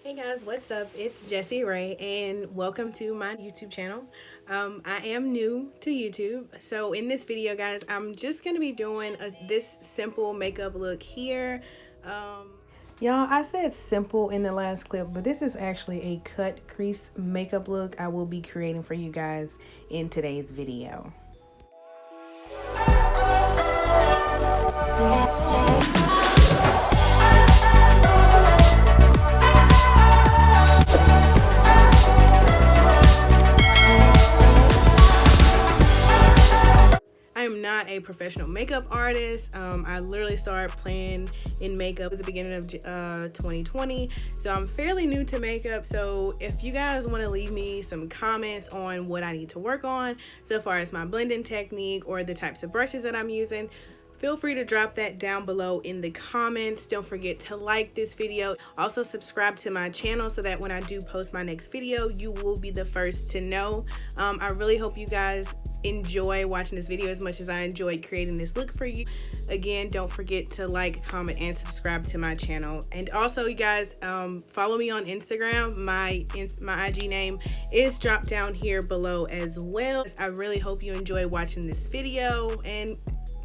Hey guys, what's up? It's Jessie Ray, and welcome to my YouTube channel. I am new to YouTube, so in this video, guys, I'm just gonna be doing this simple makeup look here. Y'all, I said simple in the last clip, but this is actually a cut crease makeup look I will be creating for you guys in today's video. I'm not a professional makeup artist. I literally started playing in makeup at the beginning of 2020, so I'm fairly new to makeup. So if you guys want to leave me some comments on what I need to work on so far as my blending technique or the types of brushes that I'm using, feel free to drop that down below in the comments. Don't forget to like this video. Also subscribe to my channel so that when I do post my next video, you will be the first to know. I really hope you guys enjoy watching this video as much as I enjoyed creating this look for you. Again, don't forget to like, comment, and subscribe to my channel. And also, you guys, follow me on Instagram. My IG name is dropped down here below as well. I really hope you enjoy watching this video and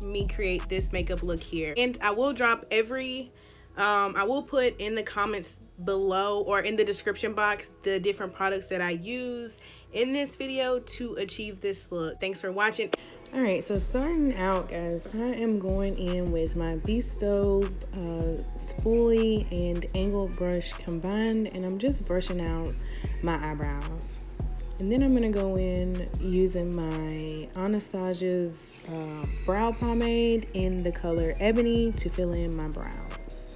me create this makeup look here. And I will drop I will put in the comments below or in the description box the different products that I use in this video to achieve this look. Thanks for watching. All right, so starting out, guys, I am going in with my Bestow spoolie and angled brush combined, and I'm just brushing out my eyebrows. And then I'm gonna go in using my Anastasia's brow pomade in the color Ebony to fill in my brows.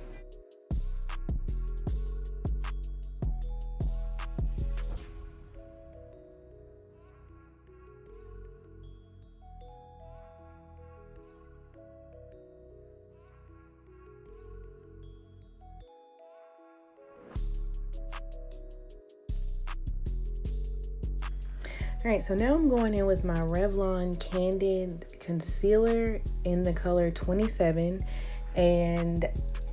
All right, so now I'm going in with my Revlon Candid Concealer in the color 27, and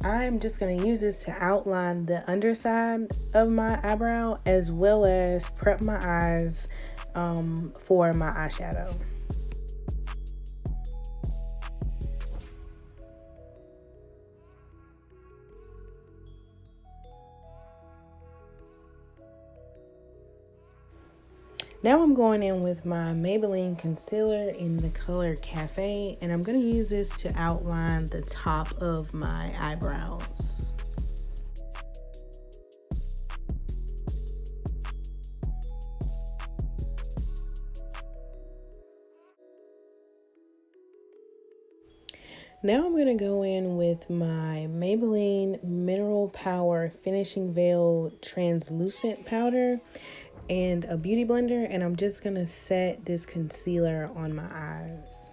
I'm just going to use this to outline the underside of my eyebrow as well as prep my eyes for my eyeshadow. Now I'm going in with my Maybelline concealer in the color Cafe, and I'm going to use this to outline the top of my eyebrows. Now I'm going to go in with my Maybelline Mineral Power Finishing Veil Translucent Powder and a beauty blender, and I'm just gonna set this concealer on my eyes.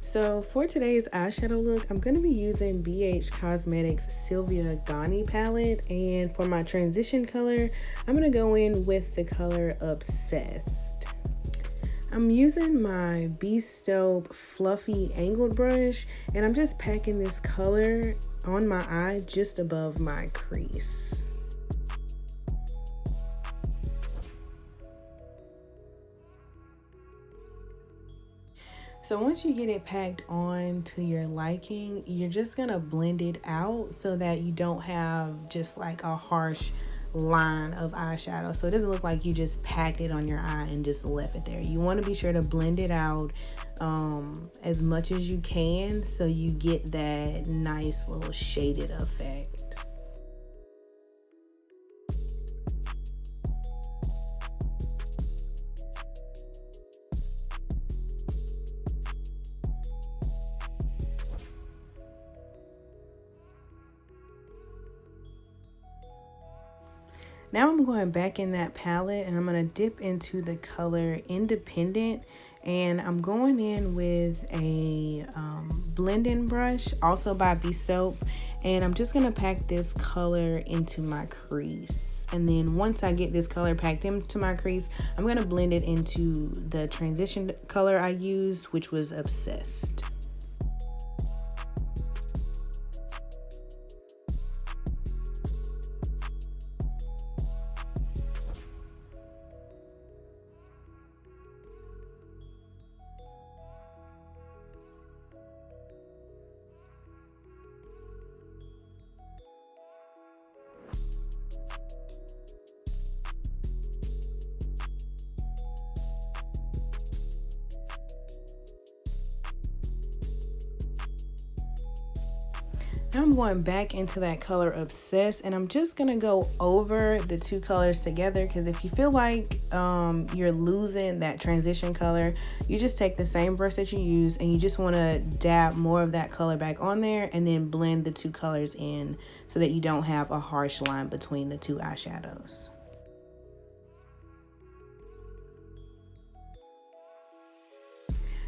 So for today's eyeshadow look, I'm going to be using BH Cosmetics Sylvia Ghani palette, and for my transition color, I'm going to go in with the color Obsessed. I'm using my Bestow Fluffy Angled Brush, and I'm just packing this color on my eye just above my crease. So once you get it packed on to your liking, you're just gonna blend it out so that you don't have just like a harsh line of eyeshadow. So it doesn't look like you just packed it on your eye and just left it there. You wanna be sure to blend it out as much as you can so you get that nice little shaded effect. Now I'm going back in that palette and I'm going to dip into the color Independent, And I'm going in with a blending brush, also by V Soap, and I'm just gonna pack this color into my crease. And then once I get this color packed into my crease, I'm gonna blend it into the transition color I used, which was Obsessed. Now I'm going back into that color Obsessed, and I'm just gonna go over the two colors together, because if you feel like you're losing that transition color, you just take the same brush that you use and you just want to dab more of that color back on there and then blend the two colors in so that you don't have a harsh line between the two eyeshadows.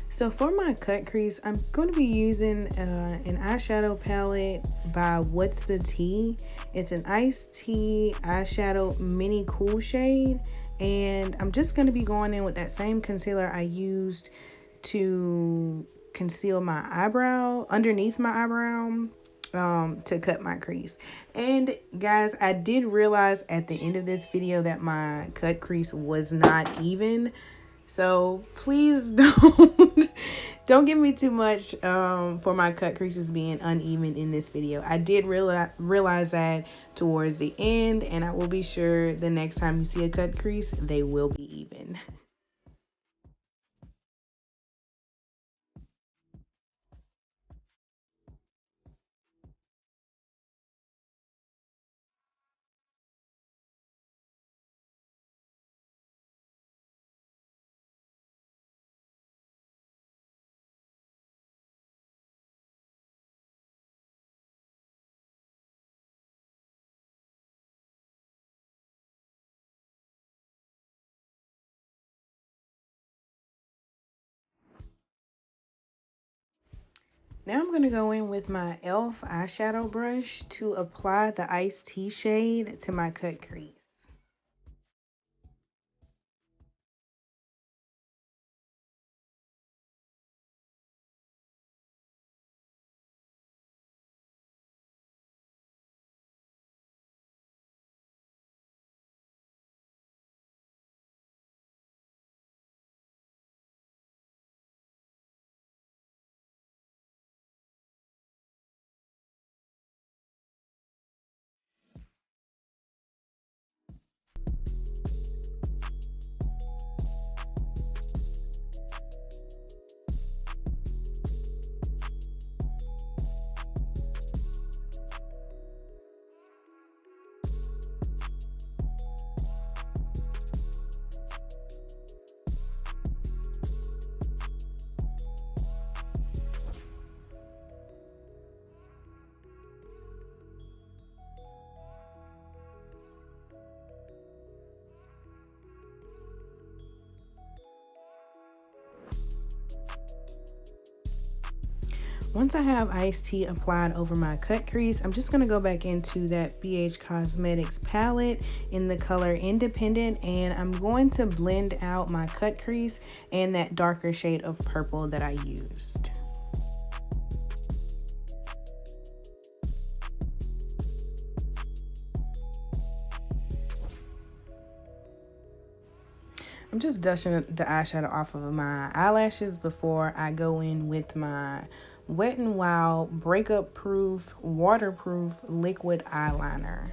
So for my cut crease, I'm going to be using an eyeshadow palette by What's the Tea. It's an iced tea eyeshadow mini cool shade. And I'm just going to be going in with that same concealer I used to conceal my eyebrow, underneath my eyebrow, to cut my crease. And guys, I did realize at the end of this video that my cut crease was not even. So please don't give me too much for my cut creases being uneven in this video. I did realize that towards the end, and I will be sure the next time you see a cut crease, they will be even. Now I'm going to go in with my e.l.f. eyeshadow brush to apply the iced tea shade to my cut crease. Once I have iced tea applied over my cut crease, I'm just going to go back into that BH Cosmetics palette in the color Independent, and I'm going to blend out my cut crease and that darker shade of purple that I used. I'm just dusting the eyeshadow off of my eyelashes before I go in with my Wet n Wild Breakup Proof Waterproof Liquid Eyeliner.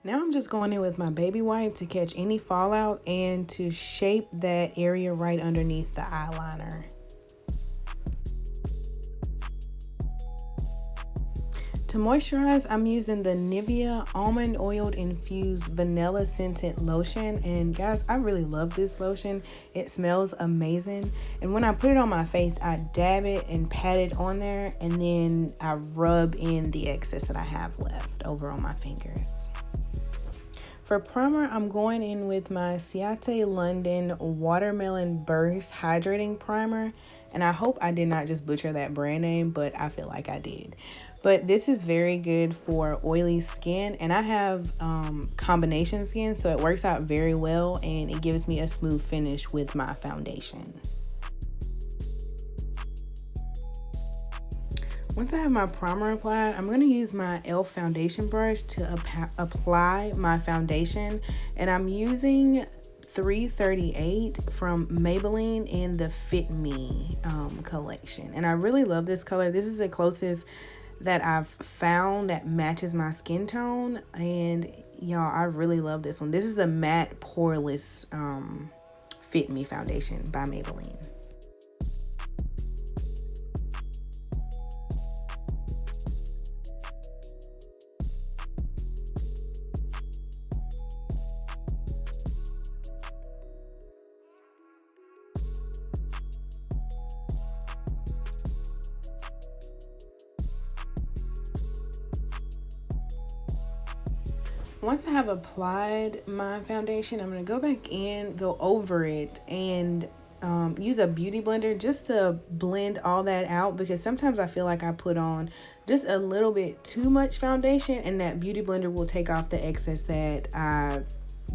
Now I'm just going in with my baby wipe to catch any fallout and to shape that area right underneath the eyeliner. To moisturize, I'm using the Nivea Almond Oil Infused Vanilla Scented Lotion. And guys, I really love this lotion. It smells amazing. And when I put it on my face, I dab it and pat it on there. And then I rub in the excess that I have left over on my fingers. For primer, I'm going in with my Ciate London Watermelon Burst Hydrating Primer. And I hope I did not just butcher that brand name, but I feel like I did. But this is very good for oily skin. And I have combination skin, so it works out very well. And it gives me a smooth finish with my foundation. Once I have my primer applied, I'm going to use my e.l.f. foundation brush to apply my foundation. And I'm using 338 from Maybelline in the Fit Me collection. And I really love this color. This is the closest that I've found that matches my skin tone. And y'all, I really love this one. This is the matte poreless Fit Me foundation by Maybelline. Once I have applied my foundation, I'm going to go back in, go over it, and use a beauty blender just to blend all that out, because sometimes I feel like I put on just a little bit too much foundation, and that beauty blender will take off the excess that I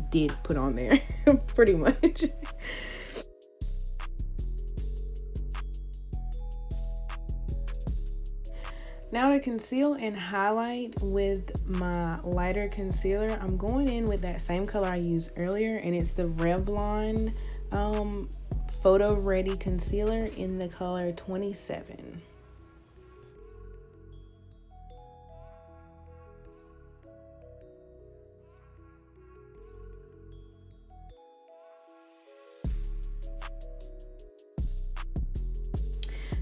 did put on there pretty much. Now to conceal and highlight with my lighter concealer, I'm going in with that same color I used earlier, and it's the Revlon Photo Ready Concealer in the color 27.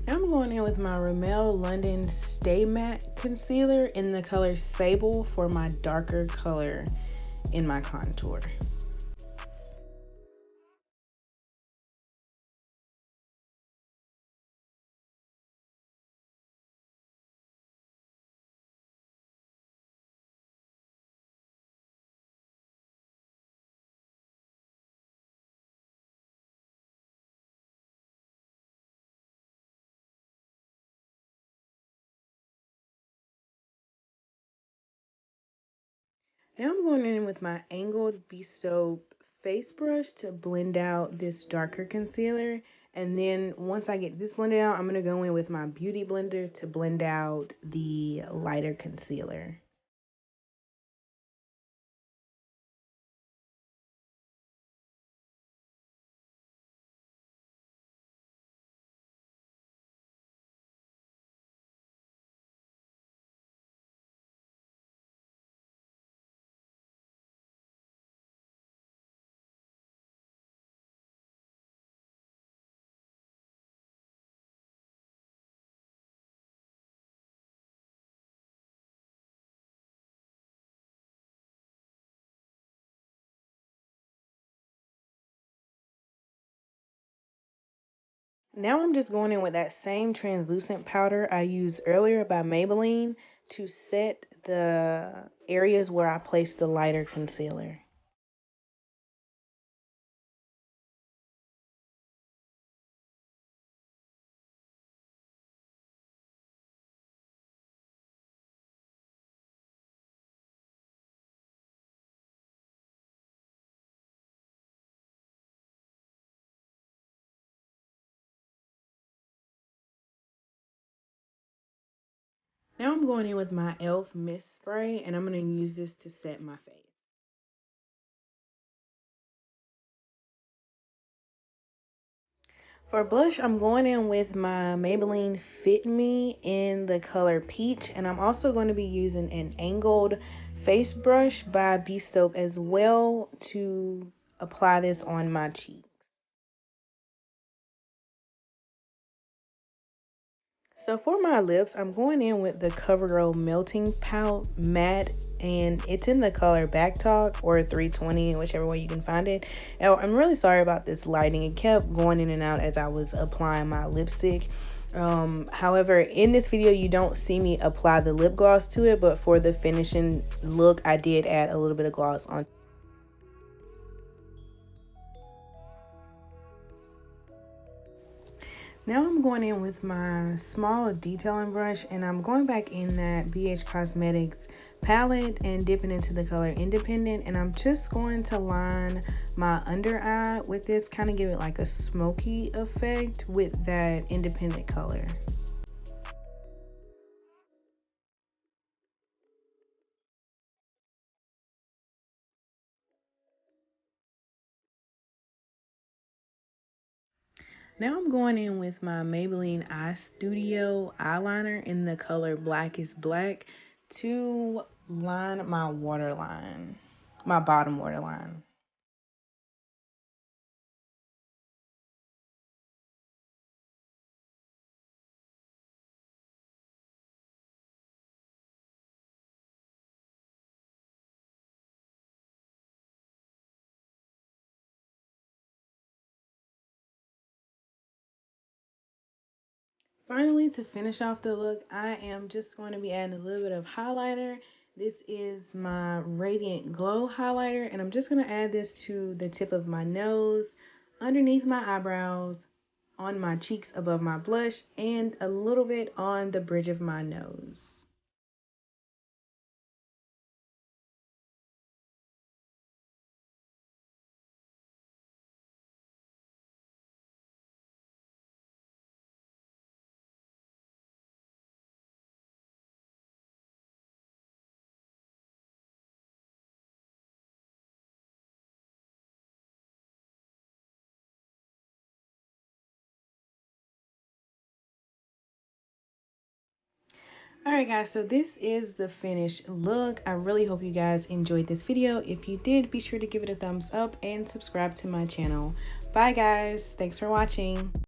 Now I'm going in with my Rimmel London Stay Matte Concealer in the color Sable for my darker color in my contour. Now I'm going in with my angled Bestow face brush to blend out this darker concealer. And then once I get this blended out, I'm going to go in with my beauty blender to blend out the lighter concealer. Now I'm just going in with that same translucent powder I used earlier by Maybelline to set the areas where I placed the lighter concealer. Now I'm going in with my e.l.f. mist spray, and I'm going to use this to set my face. For blush, I'm going in with my Maybelline Fit Me in the color Peach, and I'm also going to be using an angled face brush by Bestope as well to apply this on my cheeks. So for my lips, I'm going in with the CoverGirl Melting Pout Matte, and it's in the color Back Talk or 320, whichever way you can find it. Now, I'm really sorry about this lighting. It kept going in and out as I was applying my lipstick. However, in this video, you don't see me apply the lip gloss to it, but for the finishing look, I did add a little bit of gloss on. Now I'm going in with my small detailing brush, and I'm going back in that BH Cosmetics palette and dipping into the color Independent, and I'm just going to line my under eye with this, kind of give it like a smoky effect with that Independent color. Now I'm going in with my Maybelline Eye Studio eyeliner in the color Black is Black to line my waterline, my bottom waterline. Finally, to finish off the look, I am just going to be adding a little bit of highlighter. This is my Radiant Glow highlighter, and I'm just going to add this to the tip of my nose, underneath my eyebrows, on my cheeks above my blush, and a little bit on the bridge of my nose. Alright guys, so this is the finished look. I really hope you guys enjoyed this video. If you did, be sure to give it a thumbs up and subscribe to my channel. Bye guys, thanks for watching.